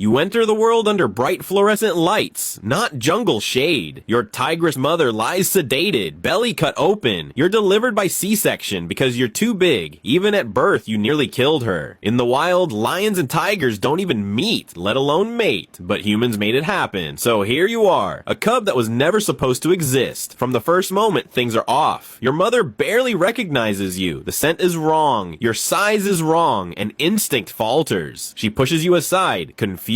You enter the world under bright fluorescent lights, not jungle shade. Your tigress mother lies sedated, belly cut open. You're delivered by C-section because you're too big. Even at birth, you nearly killed her. In the wild, lions and tigers don't even meet, let alone mate. But humans made it happen. So here you are, a cub that was never supposed to exist. From the first moment, things are off. Your mother barely recognizes you. The scent is wrong. Your size is wrong. And instinct falters. She pushes you aside, confused.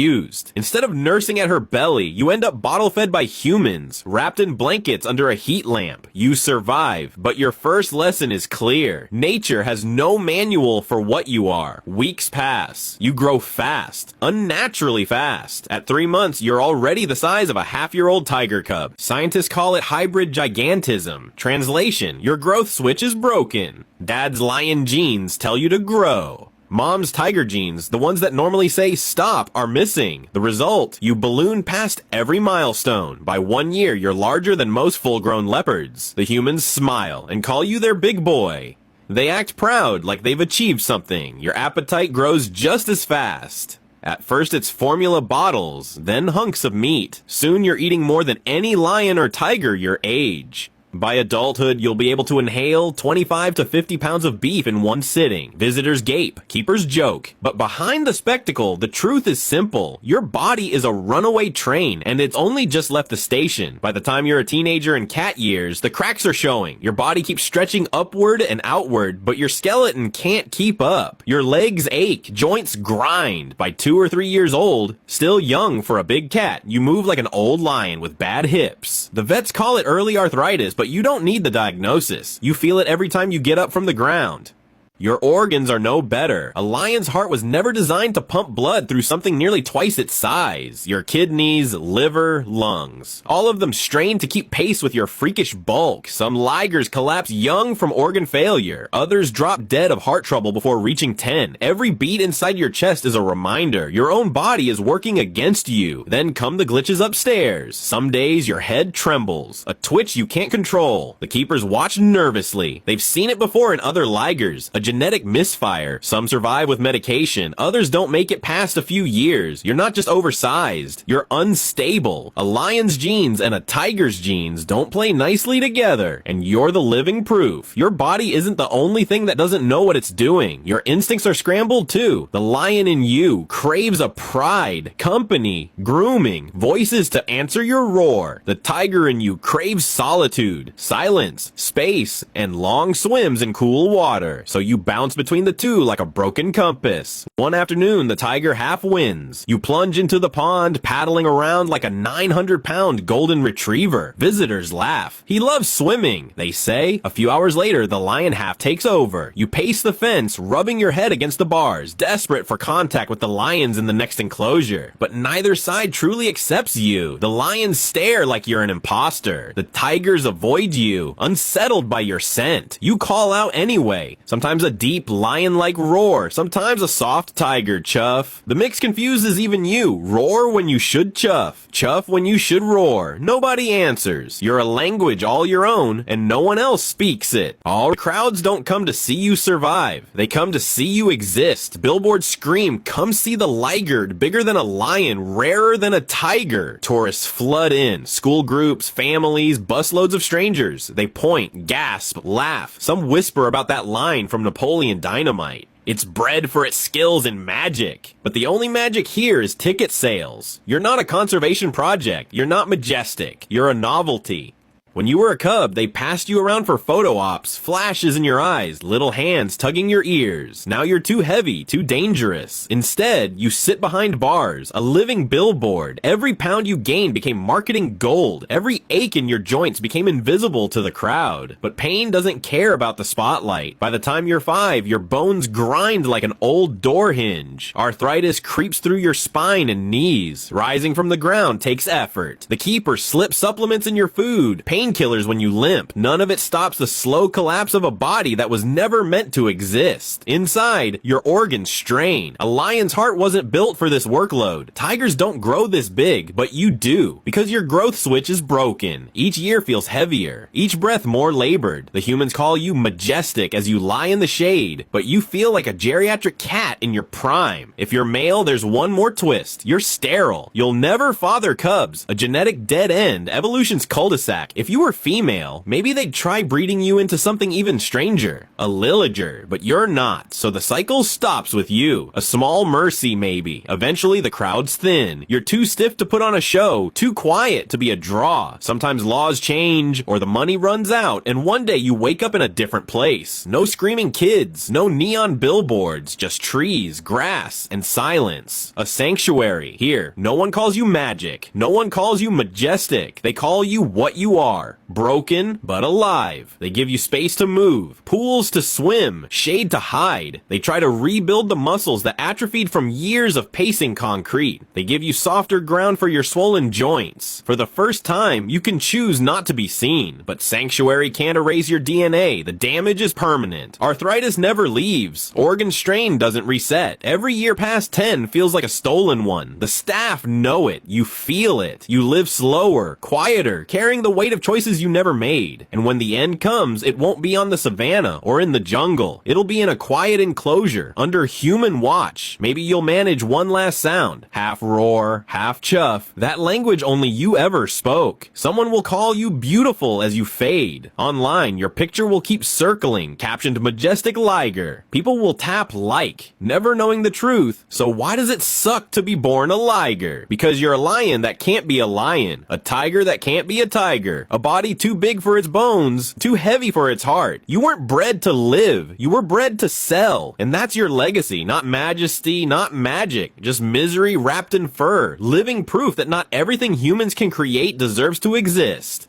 Instead of nursing at her belly, you end up bottle-fed by humans, wrapped in blankets under a heat lamp. You survive, but your first lesson is clear. Nature has no manual for what you are. Weeks pass. You grow fast. Unnaturally fast. At 3 months, you're already the size of a half-year-old tiger cub. Scientists call it hybrid gigantism. Translation, your growth switch is broken. Dad's lion genes tell you to grow. Mom's tiger genes, the ones that normally say stop, are missing. The result, you balloon past every milestone. By 1 year, you're larger than most full-grown leopards. The humans smile and call you their big boy. They act proud, like they've achieved something. Your appetite grows just as fast. At first it's formula bottles, then hunks of meat. Soon you're eating more than any lion or tiger your age. By adulthood, you'll be able to inhale 25 to 50 pounds of beef in one sitting. Visitors gape, keepers joke. But behind the spectacle, the truth is simple. Your body is a runaway train, and it's only just left the station. By the time you're a teenager in cat years, the cracks are showing. Your body keeps stretching upward and outward, but your skeleton can't keep up. Your legs ache, joints grind. By 2 or 3 years old, still young for a big cat, you move like an old lion with bad hips. The vets call it early arthritis, but you don't need the diagnosis. You feel it every time you get up from the ground. Your organs are no better. A lion's heart was never designed to pump blood through something nearly twice its size. Your kidneys, liver, lungs. All of them strain to keep pace with your freakish bulk. Some Ligers collapse young from organ failure. Others drop dead of heart trouble before reaching 10. Every beat inside your chest is a reminder. Your own body is working against you. Then come the glitches upstairs. Some days your head trembles. A twitch you can't control. The keepers watch nervously. They've seen it before in other Ligers. A genetic misfire. Some survive with medication. Others don't make it past a few years. You're not just oversized. You're unstable. A lion's genes and a tiger's genes don't play nicely together. And you're the living proof. Your body isn't the only thing that doesn't know what it's doing. Your instincts are scrambled too. The lion in you craves a pride, company, grooming, voices to answer your roar. The tiger in you craves solitude, silence, space, and long swims in cool water. So you bounce between the two like a broken compass. One afternoon, the tiger half wins. You plunge into the pond, paddling around like a 900-pound golden retriever. Visitors laugh. He loves swimming, they say. A few hours later, the lion half takes over. You pace the fence, rubbing your head against the bars, desperate for contact with the lions in the next enclosure. But neither side truly accepts you. The lions stare like you're an imposter. The tigers avoid you, unsettled by your scent. You call out anyway. Sometimes a deep lion-like roar, sometimes a soft tiger chuff. The mix confuses even you. Roar when you should chuff. Chuff when you should roar. Nobody answers. You're a language all your own, and no one else speaks it. All crowds don't come to see you survive. They come to see you exist. Billboards scream, come see the Liger, bigger than a lion, rarer than a tiger. Tourists flood in. School groups, families, busloads of strangers. They point, gasp, laugh. Some whisper about that line from Napoleon Dynamite. It's bred for its skills in magic. But the only magic here is ticket sales. You're not a conservation project. You're not majestic. You're a novelty. When you were a cub, they passed you around for photo ops, flashes in your eyes, little hands tugging your ears. Now you're too heavy, too dangerous. Instead, you sit behind bars, a living billboard. Every pound you gained became marketing gold. Every ache in your joints became invisible to the crowd. But pain doesn't care about the spotlight. By the time you're 5, your bones grind like an old door hinge. Arthritis creeps through your spine and knees. Rising from the ground takes effort. The keeper slips supplements in your food. Pain painkillers when you limp. None of it stops the slow collapse of a body that was never meant to exist. Inside, your organs strain. A lion's heart wasn't built for this workload. Tigers don't grow this big, but you do, because your growth switch is broken. Each year feels heavier, each breath more labored. The humans call you majestic as you lie in the shade, but you feel like a geriatric cat in your prime. If you're male, there's one more twist. You're sterile. You'll never father cubs. A genetic dead end, evolution's cul-de-sac. If you were female, maybe they'd try breeding you into something even stranger. A Liger, but you're not, so the cycle stops with you. A small mercy, maybe. Eventually, the crowd's thin. You're too stiff to put on a show, too quiet to be a draw. Sometimes laws change, or the money runs out, and one day you wake up in a different place. No screaming kids, no neon billboards, just trees, grass, and silence. A sanctuary. Here, no one calls you magic. No one calls you majestic. They call you what you are. Broken, but alive. They give you space to move, pools to swim, shade to hide. They try to rebuild the muscles that atrophied from years of pacing concrete. They give you softer ground for your swollen joints. For the first time, you can choose not to be seen, but Sanctuary can't erase your DNA. The damage is permanent. Arthritis never leaves. Organ strain doesn't reset. Every year past 10 feels like a stolen one. The staff know it. You feel it. You live slower, quieter, carrying the weight of choices you never made. And when the end comes, it won't be on the savannah or in the jungle. It'll be in a quiet enclosure, under human watch. Maybe you'll manage one last sound. Half roar, half chuff. That language only you ever spoke. Someone will call you beautiful as you fade. Online, your picture will keep circling, captioned majestic Liger. People will tap like, never knowing the truth. So why does it suck to be born a Liger? Because you're a lion that can't be a lion. A tiger that can't be a tiger. A body too big for its bones, too heavy for its heart. You weren't bred to live. You were bred to sell. And that's your legacy. Not majesty, not magic. Just misery wrapped in fur. Living proof that not everything humans can create deserves to exist.